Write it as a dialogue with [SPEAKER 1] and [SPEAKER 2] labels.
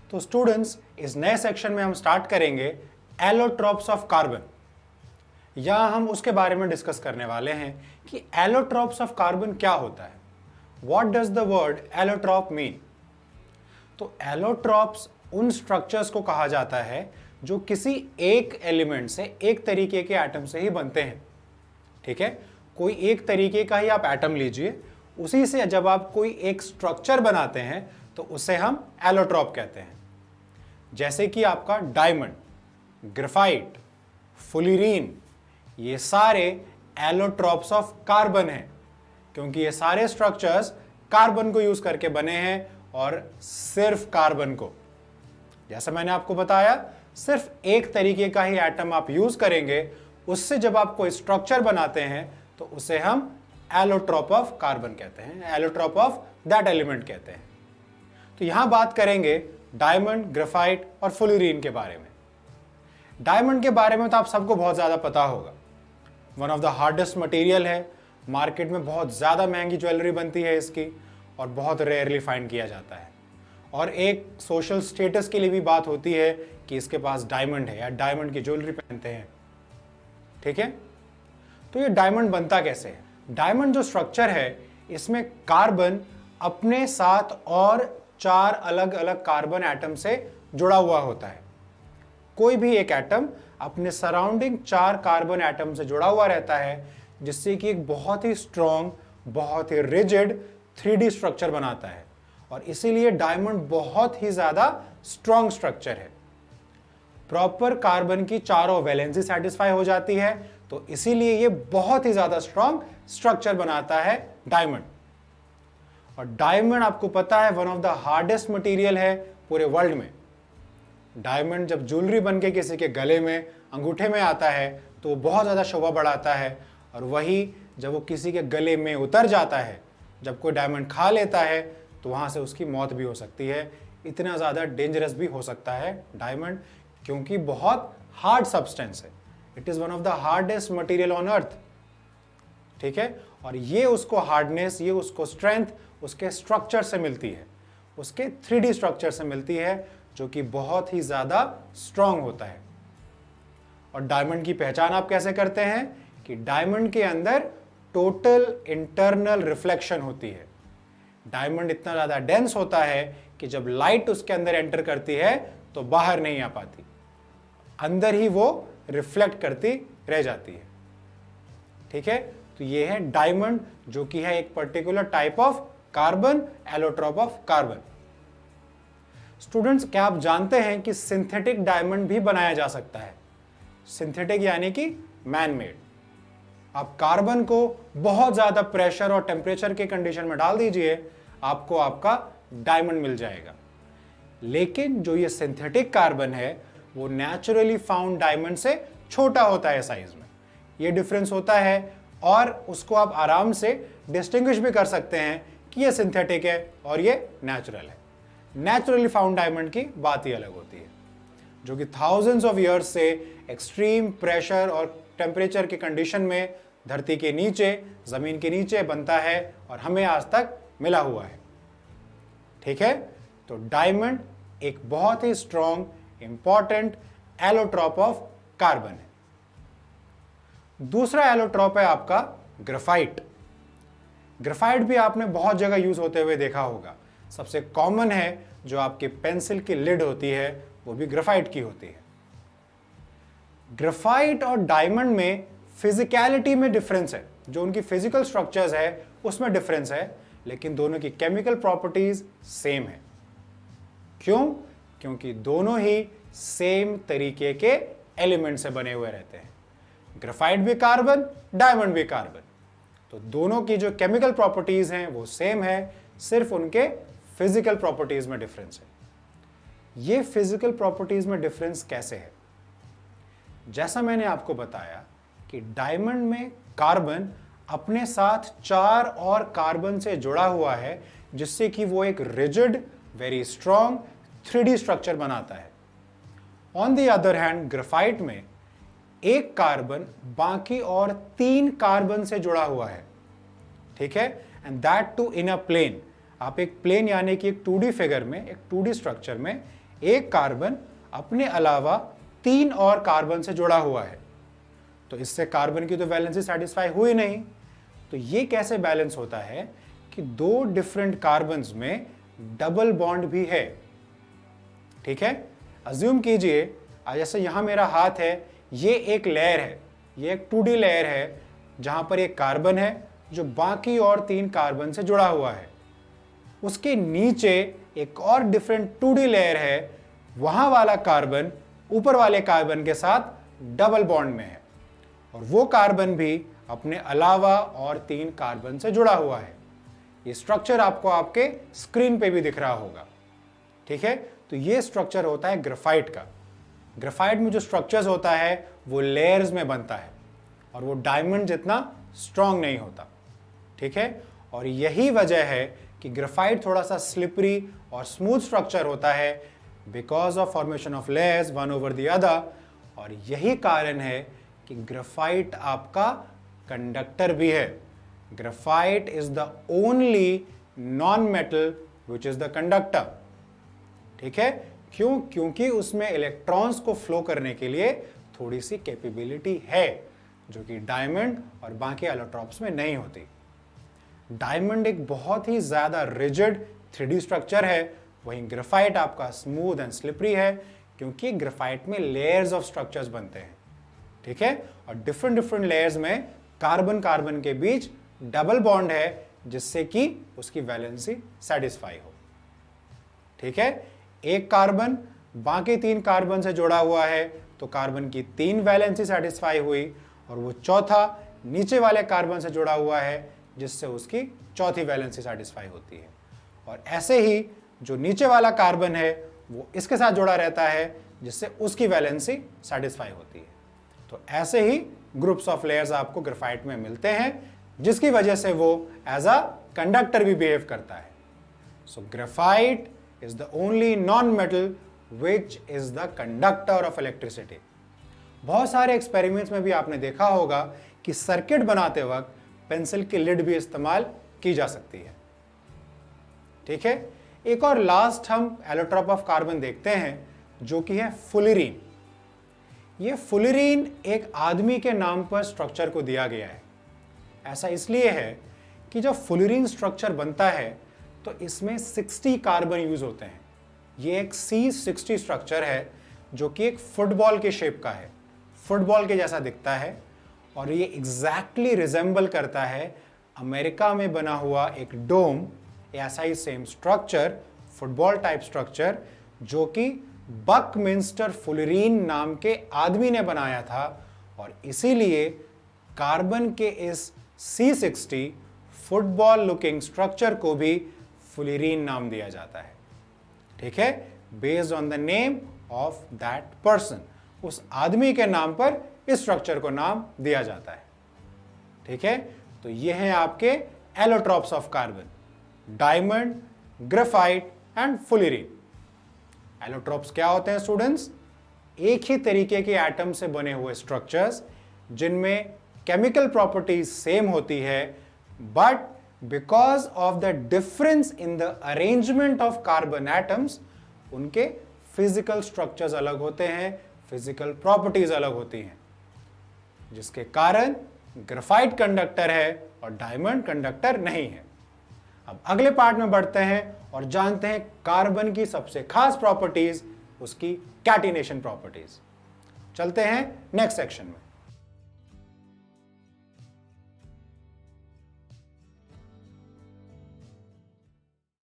[SPEAKER 1] तो स्टूडेंट्स, इस नए सेक्शन में हम स्टार्ट करेंगे एलोट्रॉप्स ऑफ कार्बन। यहाँ हम उसके बारे में डिस्कस करने वाले हैं कि एलोट्रॉप्स ऑफ कार्बन क्या होता है। What does the word allotrope mean? तो एलोट्रॉप्स उन स्ट्रक्चर्स को कहा जाता है जो किसी एक एलिमेंट से, एक तरीके के एटम से ही बनते हैं। ठीक है, कोई एक तरीके का ही आप एटम लीजिए, उसी से जब आप कोई एक स्ट्रक्चर बनाते हैं तो उसे हम एलोट्रॉप कहते हैं। जैसे कि आपका डायमंड, ग्रेफाइट, फुलिरीन, ये सारे एलोट्रॉप्स ऑफ कार्बन हैं, क्योंकि ये सारे स्ट्रक्चर्स कार्बन को यूज करके बने हैं और सिर्फ कार्बन को। जैसा मैंने आपको बताया, सिर्फ एक तरीके का ही एटम आप यूज करेंगे, उससे जब आप कोई स्ट्रक्चर बनाते हैं तो उसे हम एलोट्रॉप ऑफ कार्बन कहते हैं, एलोट्रॉप ऑफ दैट एलिमेंट कहते हैं। तो यहां बात करेंगे डायमंड, ग्रेफाइट और फुलिरीन के बारे में। डायमंड के बारे में तो आप सबको बहुत ज्यादा पता होगा। One of the hardest material है, मार्केट में बहुत ज्यादा महंगी ज्वेलरी बनती है इसकी और बहुत रेयरली फाइंड किया जाता है। और एक सोशल स्टेटस के लिए भी बात होती है कि इसके पास डायमंड है या डायमंड की ज्वेलरी पहनते हैं। ठीक है, तो ये डायमंड बनता कैसे है? डायमंड जो स्ट्रक्चर है, इसमें कार्बन अपने साथ और 4 अलग अलग कार्बन एटम से जुड़ा हुआ होता है। कोई भी एक एटम अपने सराउंडिंग 4 कार्बन एटम से जुड़ा हुआ रहता है, जिससे कि एक बहुत ही स्ट्रॉन्ग, बहुत ही रिजिड 3D स्ट्रक्चर बनाता है। और इसीलिए डायमंड बहुत ही ज्यादा स्ट्रॉन्ग स्ट्रक्चर है। प्रॉपर कार्बन की चारों वैलेंसी सेटिस्फाई हो जाती है, तो इसीलिए ये बहुत ही ज्यादा स्ट्रॉन्ग स्ट्रक्चर बनाता है डायमंड। और डायमंड आपको पता है one of the hardest material है पूरे वर्ल्ड में। डायमंड जब ज्वेलरी बन के किसी के गले में, अंगूठे में आता है तो बहुत ज्यादा शोभा बढ़ाता है, और वही जब वो किसी के गले में उतर जाता है, जब कोई डायमंड खा लेता है तो वहां से उसकी मौत भी हो सकती है। इतना ज्यादा डेंजरस भी हो सकता है डायमंड, क्योंकि बहुत हार्ड सब्सटेंस है। It is one of the hardest material on earth. ठीक है, और ये उसको हार्डनेस, ये उसको स्ट्रेंथ उसके स्ट्रक्चर से मिलती है, उसके 3D स्ट्रक्चर से मिलती है, जो कि बहुत ही ज्यादा स्ट्रांग होता है। और डायमंड की पहचान आप कैसे करते हैं कि डायमंड के अंदर टोटल इंटरनल रिफ्लेक्शन होती है। डायमंड इतना ज्यादा डेंस होता है कि जब लाइट उसके अंदर एंटर करती है तो बाहर नहीं आ पाती, अंदर ही वो रिफ्लेक्ट करती रह जाती है। ठीक है, तो ये है डायमंड, जो कि है एक particular type of carbon, allotrope of carbon. Students, क्या आप जानते हैं कि सिंथेटिक डायमंड भी बनाया जा सकता है? सिंथेटिक यानी कि मैन मेड। आप कार्बन को बहुत ज्यादा प्रेशर और टेम्परेचर के कंडीशन में डाल दीजिए, आपको आपका डायमंड मिल जाएगा। लेकिन जो ये सिंथेटिक कार्बन है, वो नेचुरली फाउंड डायमंड से छोटा होता है साइज में। ये डिफरेंस होता है, और उसको आप आराम से डिस्टिंग्विश भी कर सकते हैं कि ये सिंथेटिक है और ये नेचुरल है। नेचुरली फाउंड डायमंड की बात ही अलग होती है, जो कि थाउजेंड्स ऑफ ईयर्स से एक्सट्रीम प्रेशर और टेम्परेचर के कंडीशन में धरती के नीचे, जमीन के नीचे बनता है और हमें आज तक मिला हुआ है। ठीक है, तो डायमंड एक बहुत ही strong, important allotrope of carbon है। दूसरा एलोट्रॉप है आपका ग्रेफाइट। ग्रेफाइट भी आपने बहुत जगह यूज होते हुए देखा होगा। सबसे कॉमन है जो आपके पेंसिल की लिड होती है, वो भी ग्रेफाइट की होती है। ग्रेफाइट और डायमंड में फिजिकलिटी में डिफरेंस है, जो उनकी फिजिकल स्ट्रक्चर्स है उसमें डिफरेंस है, लेकिन दोनों की केमिकल प्रॉपर्टीज सेम है। क्यों? क्योंकि दोनों ही सेम तरीके के एलिमेंट से बने हुए रहते हैं। ग्रेफाइट भी कार्बन, डायमंड भी कार्बन, तो दोनों की जो केमिकल प्रॉपर्टीज हैं वो सेम है, सिर्फ उनके फिजिकल प्रॉपर्टीज में डिफरेंस है। ये फिजिकल प्रॉपर्टीज में डिफरेंस कैसे है? जैसा मैंने आपको बताया कि डायमंड में कार्बन अपने साथ 4 और कार्बन से जुड़ा हुआ है, जिससे कि वो एक rigid, very strong 3D structure बनाता है। On the other hand, graphite में एक कार्बन बाकी और 3 कार्बन से जुड़ा हुआ है। ठीक है, and that too in a plane. आप एक प्लेन यानी कि एक 2D फिगर में, एक 2D स्ट्रक्चर में एक कार्बन अपने अलावा 3 और कार्बन से जुड़ा हुआ है, तो इससे कार्बन की तो वैलेंसी सेटिस्फाई हुई नहीं। तो ये कैसे बैलेंस होता है कि 2 डिफरेंट कार्बन्स में डबल बॉन्ड भी है। ठीक है, अज्यूम कीजिए जैसे यहां मेरा हाथ है, ये एक लेयर है, ये एक 2D लेयर है जहां पर एक कार्बन है जो बाकी और 3 कार्बन से जुड़ा हुआ है। उसके नीचे एक और डिफरेंट 2D लेयर है, वहां वाला कार्बन ऊपर वाले कार्बन के साथ डबल बॉन्ड में है और वो कार्बन भी अपने अलावा और 3 कार्बन से जुड़ा हुआ है। ये स्ट्रक्चर आपको आपके स्क्रीन पे भी दिख रहा होगा। ठीक है, तो ये स्ट्रक्चर होता है ग्रेफाइट का। ग्रेफाइट में जो स्ट्रक्चर्स होता है वो लेयर्स में बनता है और वो डायमंड जितना स्ट्रांग नहीं होता। ठीक है, और यही वजह है कि ग्रेफाइट थोड़ा सा स्लिपरी और स्मूथ स्ट्रक्चर होता है because of formation of layers one over the other. और यही कारण है कि ग्रेफाइट आपका कंडक्टर भी है। Graphite is the only non metal which is the conductor. ठीक है, क्यों? क्योंकि उसमें इलेक्ट्रॉन्स को फ्लो करने के लिए थोड़ी सी कैपेबिलिटी है जो कि डायमंड और बाकी एलोट्रॉप्स में नहीं होती। डायमंड एक बहुत ही ज्यादा रिजिड 3D स्ट्रक्चर है, वहीं ग्रेफाइट आपका स्मूथ एंड स्लिपरी है क्योंकि ग्रेफाइट में लेयर्स ऑफ स्ट्रक्चर्स बनते हैं। ठीक है, और डिफरेंट डिफरेंट लेयर्स में कार्बन कार्बन के बीच डबल बॉन्ड है जिससे कि उसकी वैलेंसी सेटिस्फाई हो। ठीक है, एक कार्बन बाकी 3 कार्बन से जुड़ा हुआ है तो कार्बन की 3 वैलेंसी सेटिस्फाई हुई और वो चौथा नीचे वाले कार्बन से जुड़ा हुआ है जिससे उसकी चौथी वैलेंसी सेटिस्फाई होती है। और ऐसे ही जो नीचे वाला कार्बन है वो इसके साथ जुड़ा रहता है जिससे उसकी वैलेंसी सेटिस्फाई होती है। तो ऐसे ही ग्रुप्स ऑफ लेयर्स आपको ग्रेफाइट में मिलते हैं जिसकी वजह से वो एज अ कंडक्टर भी बिहेव करता है। सो graphite is the only non-metal which is the conductor of electricity। बहुत सारे एक्सपेरिमेंट्स में भी आपने देखा होगा कि सर्किट बनाते वक्त पेंसिल की लिड भी इस्तेमाल की जा सकती है। ठीक है, एक और लास्ट हम एलोट्रॉप ऑफ कार्बन देखते हैं जो कि है फुलिरीन। ये फुलिरीन एक आदमी के नाम पर स्ट्रक्चर को दिया गया है। ऐसा इसलिए है कि जब फुलिरीन स्ट्रक्चर बनता है तो इसमें 60 कार्बन यूज होते हैं। ये एक C60 स्ट्रक्चर है जो कि एक फुटबॉल के शेप का है, फुटबॉल के जैसा दिखता है और ये एग्जैक्टली रिजेंबल करता है अमेरिका में बना हुआ एक डोम, ऐसा ही same structure, football type structure जो कि बकमिंस्टर फुलिरीन नाम के आदमी ने बनाया था और इसीलिए कार्बन के इस C60 फुटबॉल लुकिंग स्ट्रक्चर को भी फुलिरीन नाम दिया जाता है। ठीक है, based on the name of that person, उस आदमी के नाम पर इस स्ट्रक्चर को नाम दिया जाता है। ठीक है, तो ये हैं आपके allotropes of carbon, diamond, graphite and fullerene. Allotropes क्या होते हैं स्टूडेंट्स? एक ही तरीके के एटम से बने हुए स्ट्रक्चर्स जिनमें केमिकल प्रॉपर्टीज सेम होती है but because of the difference in the arrangement of carbon atoms उनके physical structures अलग होते हैं, physical properties अलग होती हैं, जिसके कारण ग्रेफाइट कंडक्टर है और डायमंड कंडक्टर नहीं है। अब अगले पार्ट में बढ़ते हैं और जानते हैं कार्बन की सबसे खास प्रॉपर्टीज, उसकी कैटिनेशन प्रॉपर्टीज। चलते हैं नेक्स्ट सेक्शन में।